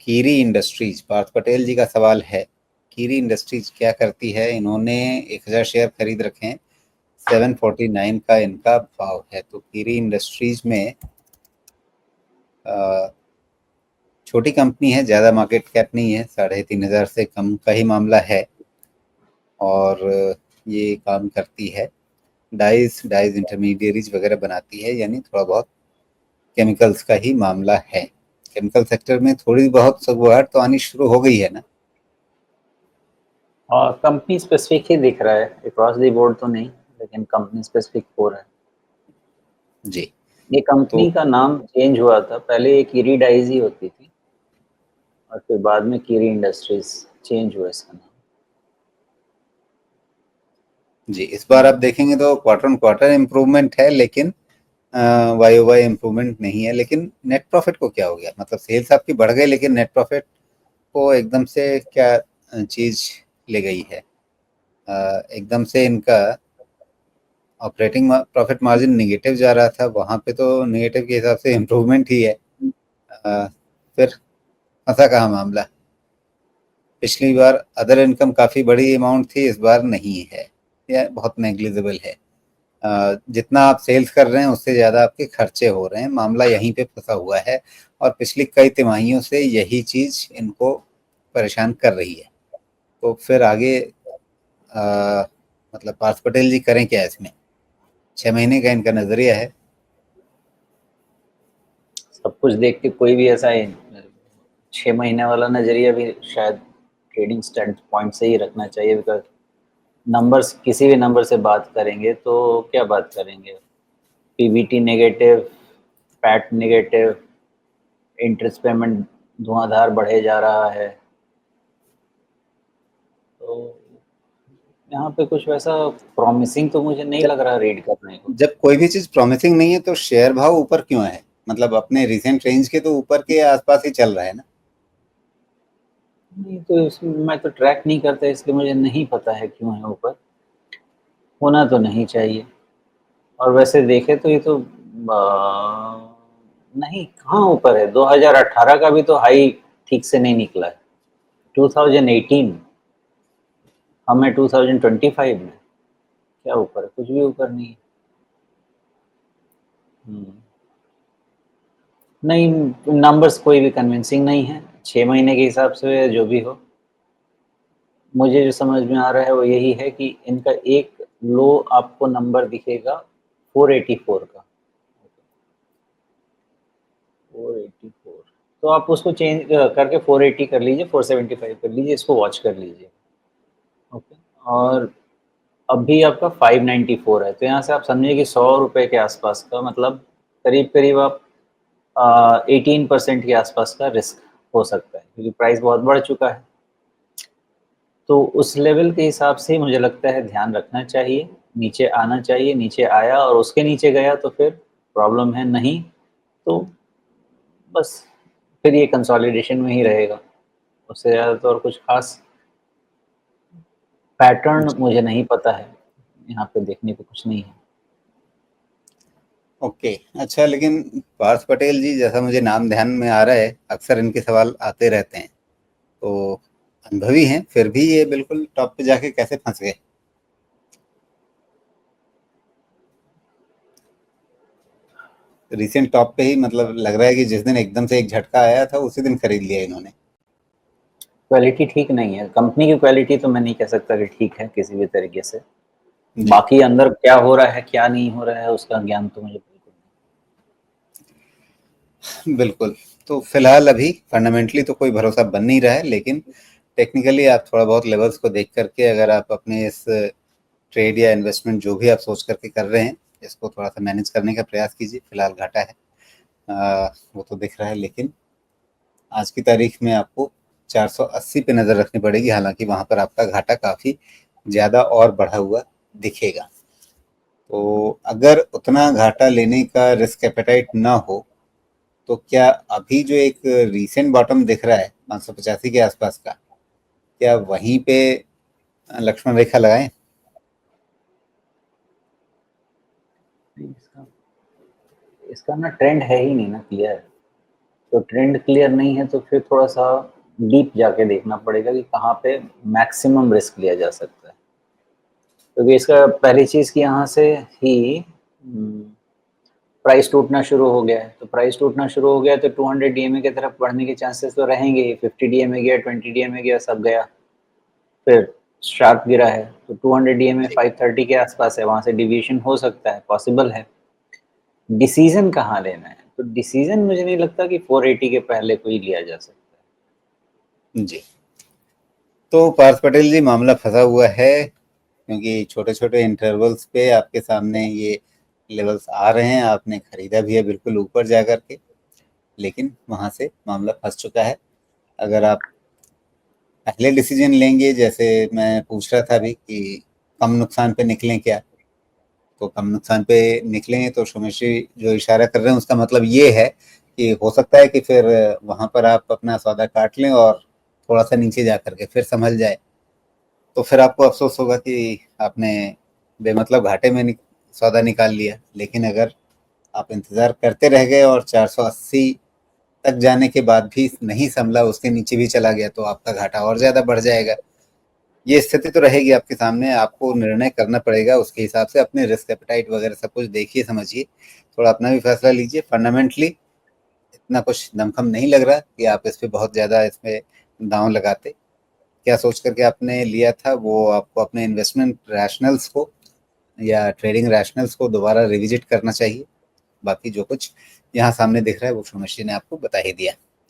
कीरी इंडस्ट्रीज, पार्थ पटेल जी का सवाल है, कीरी इंडस्ट्रीज क्या करती है? इन्होंने 1000 शेयर खरीद रखे हैं, 749 का इनका भाव है। तो कीरी इंडस्ट्रीज में छोटी कंपनी है, ज़्यादा मार्केट कैप नहीं है, 3500 से कम का ही मामला है। और ये काम करती है डाइज इंटरमीडिएरीज वगैरह बनाती है, यानी थोड़ा बहुत केमिकल्स का ही मामला है। केमिकल सेक्टर में थोड़ी बहुत सगुआहट तो आनी शुरू हो गई है ना? और कंपनी स्पेसिफिक ही दिख रहा है, अक्रॉस द बोर्ड तो नहीं, लेकिन कंपनी स्पेसिफिक हो रहा है जी। ये। तो कंपनी का नाम चेंज हुआ था, पहले ये कीरी डाइज ही होती थी और फिर बाद में कीरी इंडस्ट्रीज चेंज हुआ इसका नाम। जी, इस बार आप देखेंगे तो क्वार्टर ऑन क्वार्टर इम्प्रूवमेंट है, लेकिन वाई ओ वाई इम्प्रूवमेंट नहीं है। लेकिन नेट प्रॉफिट को क्या हो गया? मतलब सेल्स आपकी बढ़ गई, लेकिन नेट प्रॉफिट को एकदम से क्या चीज ले गई है? एकदम से इनका ऑपरेटिंग प्रॉफिट मार्जिन निगेटिव जा रहा था, वहां पे तो निगेटिव के हिसाब से इम्प्रूवमेंट ही है। फिर फंसा कहाँ मामला? पिछली बार अदर इनकम काफी बड़ी अमाउंट थी, इस बार नहीं है, या बहुत नेग्लिजिबल है। जितना आप सेल्स कर रहे हैं उससे ज़्यादा आपके खर्चे हो रहे हैं, मामला यहीं पे फंसा हुआ है। और पिछली कई तिमाहियों से यही चीज़ इनको परेशान कर रही है। तो फिर आगे मतलब पार्थ पटेल जी करें क्या इसमें? 6 महीने का इनका नज़रिया है। सब कुछ देख के कोई भी ऐसा 6 महीने वाला नजरिया भी शायद ट्रेडिंग स्टैंड पॉइंट से ही रखना चाहिए, बिकॉज नंबर्स, किसी भी नंबर से बात करेंगे तो क्या बात करेंगे, PBT negative, PAT negative, interest payment धुआंधार बढ़े जा रहा है। तो यहाँ पे कुछ वैसा प्रॉमिसिंग तो मुझे नहीं जब लग रहा रीड करने को। जब कोई भी चीज़ प्रॉमिसिंग नहीं है तो शेयर भाव ऊपर क्यों है? मतलब अपने रिसेंट रेंज के तो ऊपर के आसपास ही चल रहा है ना? नहीं तो इसमें मैं तो ट्रैक नहीं करता, इसलिए मुझे नहीं पता है क्यों है ऊपर। होना तो नहीं चाहिए। और वैसे देखे तो ये तो नहीं, कहाँ ऊपर है, 2018 का भी तो हाई ठीक से नहीं निकला है, 2018, हमें 2025 में, क्या ऊपर है? कुछ भी ऊपर नहीं है। नहीं, नंबर्स कोई भी कन्विंसिंग नहीं है 6 महीने के हिसाब से, जो भी हो। मुझे जो समझ में आ रहा है वो यही है कि इनका एक लो आपको नंबर दिखेगा 484 का, 484, तो आप उसको चेंज करके 480 कर लीजिए, 475 कर लीजिए, इसको वॉच कर लीजिए। ओके। और अभी आपका 594 है, तो यहाँ से आप समझिए कि 100 रुपये के आसपास का, मतलब करीब करीब आप 18% के आसपास का रिस्क हो सकता है, क्योंकि प्राइस बहुत बढ़ चुका है। तो उस लेवल के हिसाब से मुझे लगता है ध्यान रखना चाहिए, नीचे आना चाहिए। नीचे आया और उसके नीचे गया तो फिर प्रॉब्लम है, नहीं तो बस फिर ये कंसोलिडेशन में ही रहेगा। उससे ज़्यादा तो और कुछ खास पैटर्न मुझे नहीं पता है, यहाँ पे देखने को कुछ नहीं है। ओके, अच्छा, लेकिन पार्थ पटेल जी जैसा मुझे नाम ध्यान में आ रहा है, अक्सर इनके सवाल आते रहते हैं, तो अनुभवी हैं, फिर भी ये बिल्कुल टॉप पे जाके कैसे फंस गए? रिसेंट टॉप पे ही, मतलब लग रहा है कि जिस दिन एकदम से एक झटका आया था उसी दिन खरीद लिया इन्होंने। क्वालिटी ठीक नहीं है, कंपनी की क्वालिटी तो मैं नहीं कह सकता कि ठीक है किसी भी तरीके से। जी, बाकी अंदर क्या हो रहा है क्या नहीं हो रहा है उसका ज्ञान तो मुझे बिल्कुल बिल्कुल। तो फिलहाल अभी फंडामेंटली तो कोई भरोसा बन नहीं रहा है, लेकिन टेक्निकली आप थोड़ा बहुत लेवल्स को देख करके अगर आप अपने इस ट्रेड या इन्वेस्टमेंट जो भी आप सोच करके कर रहे हैं, इसको थोड़ा सा मैनेज करने का प्रयास कीजिए। फिलहाल घाटा है, वो तो दिख रहा है, लेकिन आज की तारीख में आपको 480 पे नज़र रखनी पड़ेगी, हालांकि वहां पर आपका घाटा काफ़ी ज़्यादा और बढ़ा हुआ दिखेगा। तो अगर उतना घाटा लेने का रिस्क एपेटाइट ना हो, तो क्या अभी जो एक रीसेंट बॉटम दिख रहा है 585 के आसपास का, क्या वहीं पे लक्ष्मण रेखा लगाएं? नहीं। इसका इसका ना ट्रेंड है ही नहीं ना क्लियर, तो ट्रेंड क्लियर नहीं है तो फिर थोड़ा सा डीप जाके देखना पड़ेगा कि कहाँ पे मैक्सिमम रिस्क लिया जा सकता है, क्योंकि इसका पहली चीज़ कि यहाँ से ही प्राइस टूटना शुरू हो गया है। तो प्राइस टूटना शुरू हो गया तो 200 डीएमए की तरफ बढ़ने के चांसेस तो रहेंगे ही। 50 डीएमए गया, 20 डीएमए गया, सब गया, फिर शार्प गिरा है तो 200 डीएमए 530 के आसपास है, वहां से डिविएशन हो सकता है, पॉसिबल है। डिसीजन कहाँ लेना है, तो डिसीजन मुझे नहीं लगता कि 480 के पहले कोई लिया जा सकता जी, तो पार्थ पटेल जी मामला फंसा हुआ है, क्योंकि छोटे छोटे इंटरवल्स पे आपके सामने ये लेवल्स आ रहे हैं, आपने खरीदा भी है बिल्कुल ऊपर जा कर के, लेकिन वहां से मामला फंस चुका है। अगर आप पहले डिसीजन लेंगे, जैसे मैं पूछ रहा था अभी कि कम नुकसान पे निकलें क्या, तो कम नुकसान पे निकलेंगे तो सुमेश जी जो इशारा कर रहे हैं उसका मतलब ये है कि हो सकता है कि फिर वहां पर आप अपना सौदा काट लें और थोड़ा सा नीचे जा करके फिर संभल जाए, तो फिर आपको अफसोस होगा कि आपने बेमतलब घाटे में सौदा निकाल लिया। लेकिन अगर आप इंतज़ार करते रह गए और 480 तक जाने के बाद भी नहीं संभला, उसके नीचे भी चला गया, तो आपका घाटा और ज़्यादा बढ़ जाएगा। ये स्थिति तो रहेगी आपके सामने, आपको निर्णय करना पड़ेगा उसके हिसाब से, अपने रिस्क एपेटाइट वगैरह सब कुछ देखिए समझिए, थोड़ा अपना भी फैसला लीजिए। फंडामेंटली इतना कुछ दमखम नहीं लग रहा कि आप इस पे बहुत ज़्यादा इसमें दांव लगाते। क्या सोच करके आपने लिया था, वो आपको अपने इन्वेस्टमेंट रैशनल्स को या ट्रेडिंग रैशनल्स को दोबारा रिविजिट करना चाहिए। बाकी जो कुछ यहाँ सामने दिख रहा है वो सुमेश जी ने आपको बता ही दिया।